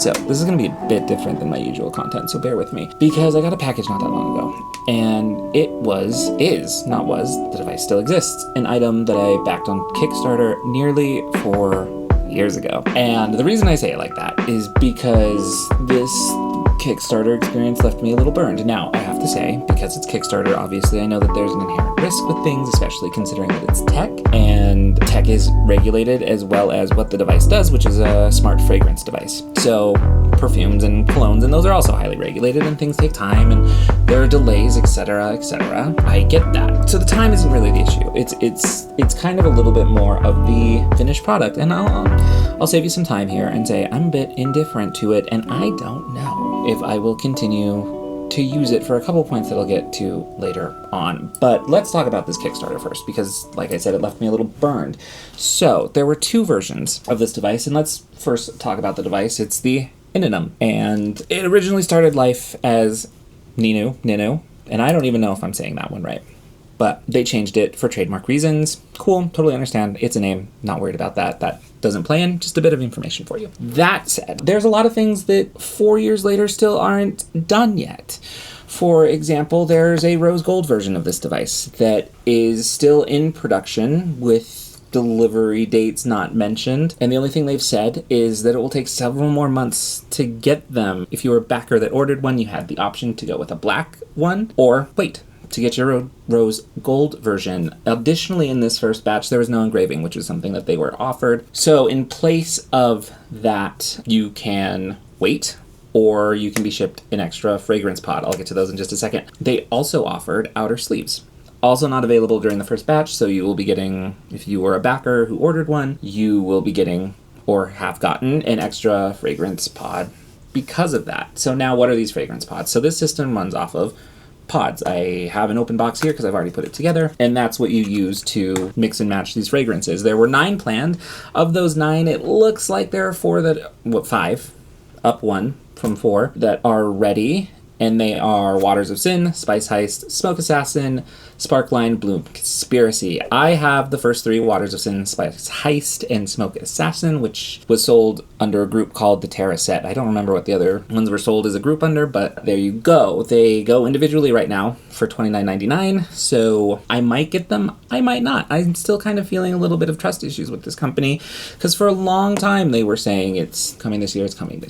So this is going to be a bit different than my usual content, so bear with me, because I got a package not that long ago, and it the device still exists, an item that I backed on Kickstarter nearly 4 years ago. And the reason I say it like that is because this Kickstarter experience left me a little burned. Now, I have to say, because it's Kickstarter, obviously I know that there's an inherent risk with things, especially considering that it's tech, and tech is regulated as well as what the device does, which is a smart fragrance device. So perfumes and colognes, and those are also highly regulated, and things take time, and there are delays, etc., etc. I get that. So the time isn't really the issue. It's kind of a little bit more of the finished product, and I'll save you some time here and say I'm a bit indifferent to it, and I don't know if I will continue to use it for a couple points that I'll get to later on. But let's talk about this Kickstarter first, because like I said, it left me a little burned. So there were 2 versions of this device, and let's first talk about the device. It's the ININUM, and it originally started life as NINU, and I don't even know if I'm saying that one right, but they changed it for trademark reasons. Cool, totally understand. It's a name, not worried about that. That doesn't play in, just a bit of information for you. That said, there's a lot of things that 4 years later still aren't done yet. For example, there's a rose gold version of this device that is still in production with delivery dates not mentioned, and the only thing they've said is that it will take several more months to get them. If you were a backer that ordered one, you had the option to go with a black one or wait to get your rose gold version. Additionally, in this first batch, there was no engraving, which was something that they were offered. So in place of that, you can wait, or you can be shipped an extra fragrance pod. I'll get to those in just a second. They also offered outer sleeves. Also not available during the first batch, so you will be getting, if you were a backer who ordered one, you will be getting, or have gotten, an extra fragrance pod because of that. So now what are these fragrance pods? So this system runs off of pods. I have an open box here because I've already put it together, and that's what you use to mix and match these fragrances. There were 9 planned. Of those 9, it looks like there are 5, up 1 from 4, that are ready, and they are Waters of Sin, Spice Heist, Smoke Assassin, Sparkline, Bloom Conspiracy. I have the first 3, Waters of Sin, Spice Heist, and Smoke Assassin, which was sold under a group called the Terra Set. I don't remember what the other ones were sold as a group under, but there you go. They go individually right now for $29.99, so I might get them, I might not. I'm still kind of feeling a little bit of trust issues with this company, because for a long time they were saying it's coming this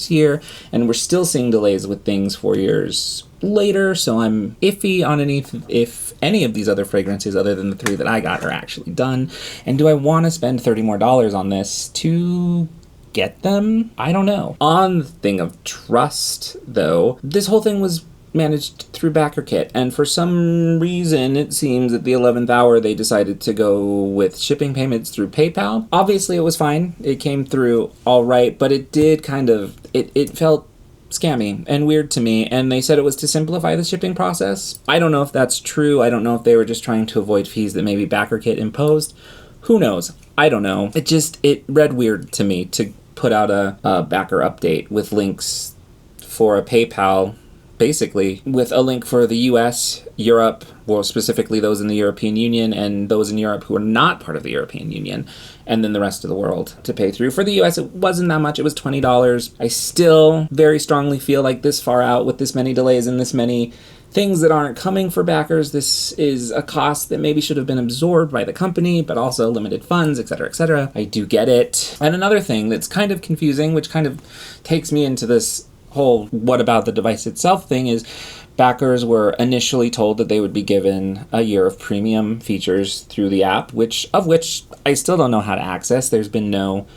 year, and we're still seeing delays with things 4 years later, so I'm iffy on if any of these other fragrances other than the 3 that I got are actually done. And do I want to spend $30 more on this to get them? I don't know. On the thing of trust, though, this whole thing was managed through BackerKit, and for some reason it seems at the 11th hour they decided to go with shipping payments through PayPal. Obviously it was fine, it came through all right, but it did kind of, it felt scammy and weird to me, and they said it was to simplify the shipping process. I don't know if that's true. I don't know if they were just trying to avoid fees that maybe BackerKit imposed. Who knows? I don't know. It read weird to me to put out a backer update with links for a PayPal, basically with a link for the US, Europe, well, specifically those in the European Union, and those in Europe who are not part of the European Union, and then the rest of the world to pay through. For the US, it wasn't that much. It was $20. I still very strongly feel like this far out, with this many delays and this many things that aren't coming for backers, this is a cost that maybe should have been absorbed by the company, but also limited funds, etc., etc. I do get it. And another thing that's kind of confusing, which kind of takes me into this whole what about the device itself thing, is backers were initially told that they would be given a year of premium features through the app, which I still don't know how to access. There's been no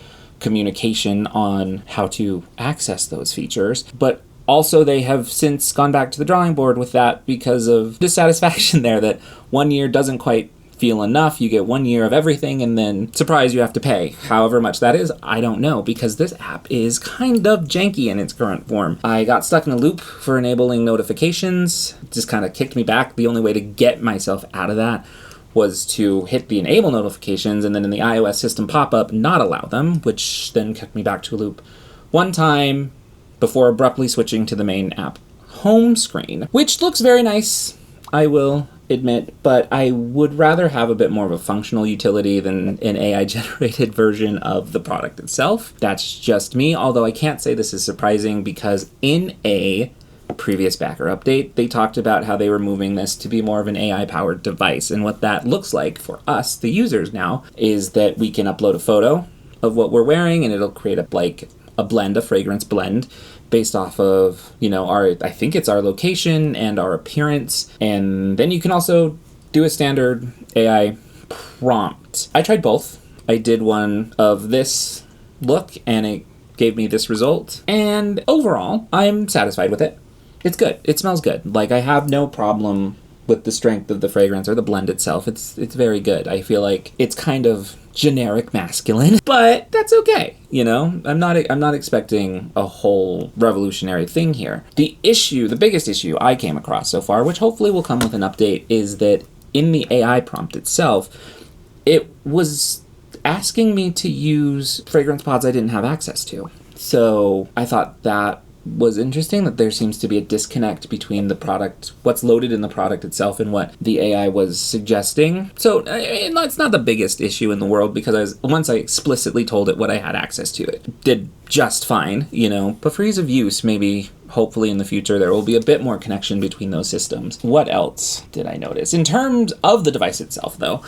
communication on how to access those features, but also they have since gone back to the drawing board with that because of dissatisfaction there, that 1 year doesn't quite feel enough. You get 1 year of everything, and then surprise, you have to pay. However much that is, I don't know, because this app is kind of janky in its current form. I got stuck in a loop for enabling notifications. It just kind of kicked me back. The only way to get myself out of that was to hit the enable notifications, and then in the iOS system pop-up, not allow them, which then kicked me back to a loop one time before abruptly switching to the main app home screen, which looks very nice, I will admit, but I would rather have a bit more of a functional utility than an AI-generated version of the product itself. That's just me, although I can't say this is surprising because in a previous backer update, they talked about how they were moving this to be more of an AI-powered device. And what that looks like for us, the users now, is that we can upload a photo of what we're wearing and it'll create a fragrance blend based off of, I think it's our location and our appearance. And then you can also do a standard AI prompt. I tried both. I did one of this look and it gave me this result. And overall, I'm satisfied with it. It's good. It smells good. I have no problem with the strength of the fragrance or the blend itself. It's very good. I feel like it's kind of generic masculine, but that's okay. I'm not expecting a whole revolutionary thing here. The biggest issue I came across so far, which hopefully will come with an update, is that in the AI prompt itself, it was asking me to use fragrance pods I didn't have access to. So I thought that was interesting, that there seems to be a disconnect between the product, what's loaded in the product itself, and what the AI was suggesting. So it's not the biggest issue in the world because once I explicitly told it what I had access to, it did just fine, But for ease of use, maybe hopefully in the future there will be a bit more connection between those systems. What else did I notice? In terms of the device itself, though,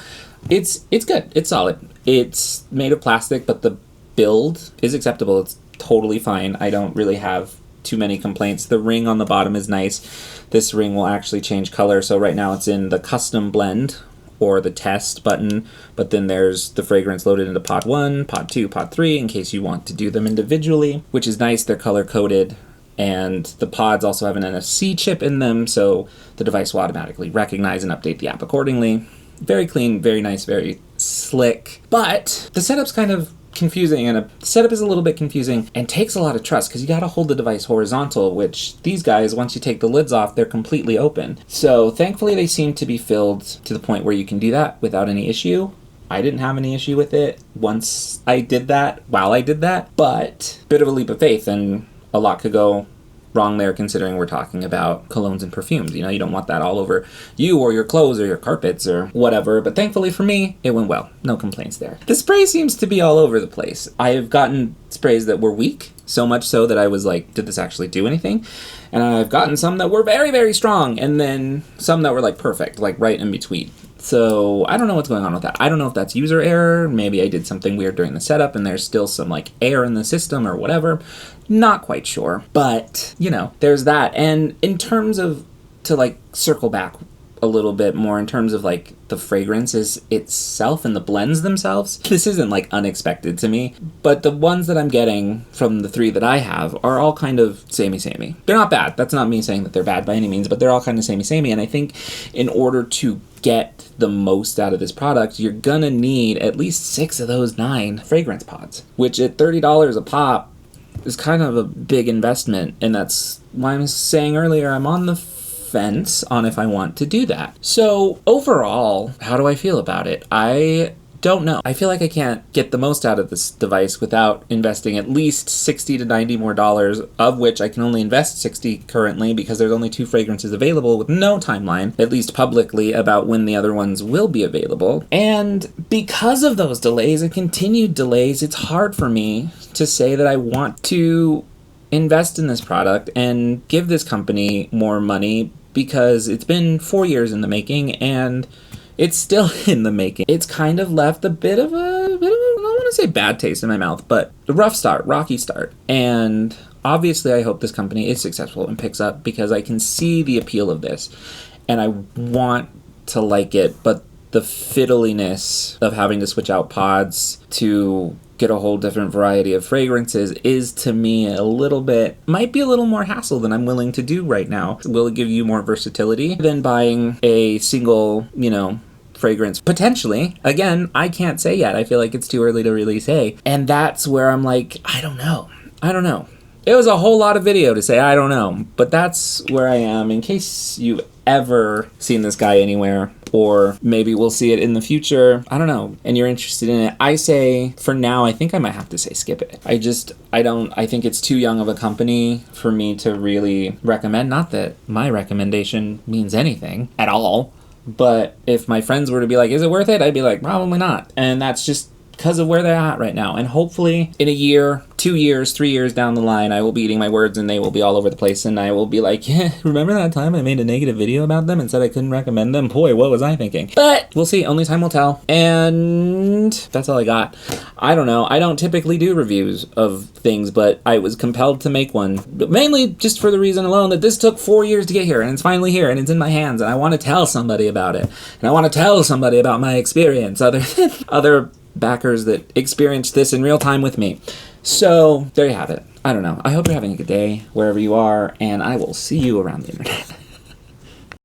it's good. It's solid. It's made of plastic, but the build is acceptable. It's totally fine. I don't really have too many complaints. The ring on the bottom is nice. This ring will actually change color. So right now it's in the custom blend or the test button, but then there's the fragrance loaded into pod 1, pod 2, pod 3 in case you want to do them individually, which is nice. They're color coded, and the pods also have an NFC chip in them, so the device will automatically recognize and update the app accordingly. Very clean, very nice, very slick. But the setup's kind of confusing, and the setup is a little bit confusing and takes a lot of trust because you got to hold the device horizontal, which these guys, once you take the lids off, they're completely open. So thankfully they seem to be filled to the point where you can do that without any issue. I didn't have any issue with it once I did that, but bit of a leap of faith, and a lot could go wrong there considering we're talking about colognes and perfumes. You don't want that all over you or your clothes or your carpets or whatever, but thankfully for me, it went well. No complaints there. The spray seems to be all over the place. I have gotten sprays that were weak, so much so that I was like, did this actually do anything? And I've gotten some that were very, very strong, and then some that were perfect, right in between. So I don't know what's going on with that. I don't know if that's user error. Maybe I did something weird during the setup and there's still some air in the system or whatever. Not quite sure. But, there's that. And in terms of, to circle back a little bit more in terms of the fragrances itself and the blends themselves, this isn't unexpected to me, but the ones that I'm getting from the 3 that I have are all kind of samey. They're not bad. That's not me saying that they're bad by any means, but they're all kind of samey. And I think in order to get the most out of this product, you're gonna need at least 6 of those 9 fragrance pods, which at $30 a pop is kind of a big investment. And that's why I'm saying earlier, I'm on the fence on if I want to do that. So overall, how do I feel about it? I don't know. I feel like I can't get the most out of this device without investing at least $60 to $90 more, of which I can only invest $60 currently because there's only 2 fragrances available with no timeline, at least publicly, about when the other ones will be available. And because of those delays and continued delays, it's hard for me to say that I want to invest in this product and give this company more money because it's been 4 years in the making and it's still in the making. It's kind of left a bit of a I don't want to say bad taste in my mouth, but a rocky start. And obviously I hope this company is successful and picks up because I can see the appeal of this and I want to like it, but the fiddliness of having to switch out pods to get a whole different variety of fragrances is to me might be a little more hassle than I'm willing to do right now. Will it give you more versatility than buying a single, fragrance? Potentially. Again, I can't say yet. I feel like it's too early to really say. And that's where I'm I don't know. It was a whole lot of video to say I don't know, but that's where I am in case you've ever seen this guy anywhere, or maybe we'll see it in the future. I don't know. And you're interested in it. I say, for now, I think I might have to say skip it. I think it's too young of a company for me to really recommend. Not that my recommendation means anything at all, But if my friends were to be like, is it worth it? I'd be like, probably not. And that's just because of where they're at right now. And hopefully in a year, 2 years, 3 years down the line, I will be eating my words and they will be all over the place. And I will be like, yeah, remember that time I made a negative video about them and said I couldn't recommend them? Boy, what was I thinking? But we'll see. Only time will tell. And that's all I got. I don't know. I don't typically do reviews of things, but I was compelled to make one. But mainly just for the reason alone that this took 4 years to get here. And it's finally here and it's in my hands. And I want to tell somebody about it. And I want to tell somebody about my experience. Other backers that experienced this in real time with me. So there you have it. I don't know. I hope you're having a good day wherever you are, and I will see you around the internet.